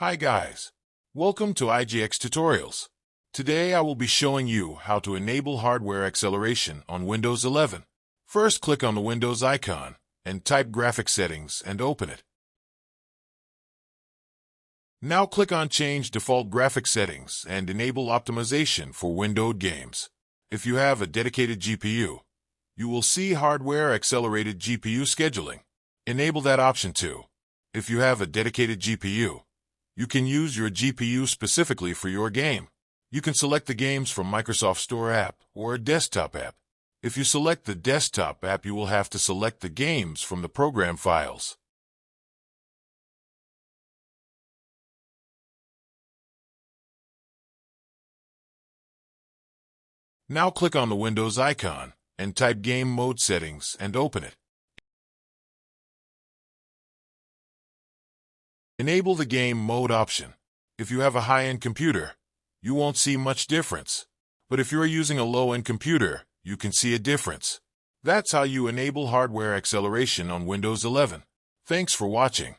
Hi guys, welcome to IGX Tutorials. Today I will be showing you how to enable hardware acceleration on Windows 11. First click on the Windows icon and type Graphics Settings and open it. Now click on Change Default Graphics Settings and enable optimization for windowed games. If you have a dedicated GPU, you will see Hardware Accelerated GPU Scheduling. Enable that option too. If you have a dedicated GPU, you can use your GPU specifically for your game. You can select the games from Microsoft Store app or a desktop app. If you select the desktop app, you will have to select the games from the program files. Now click on the Windows icon and type Game Mode Settings and open it. Enable the Game Mode option. If you have a high-end computer, you won't see much difference. But if you're using a low-end computer, you can see a difference. That's how you enable hardware acceleration on Windows 11. Thanks for watching.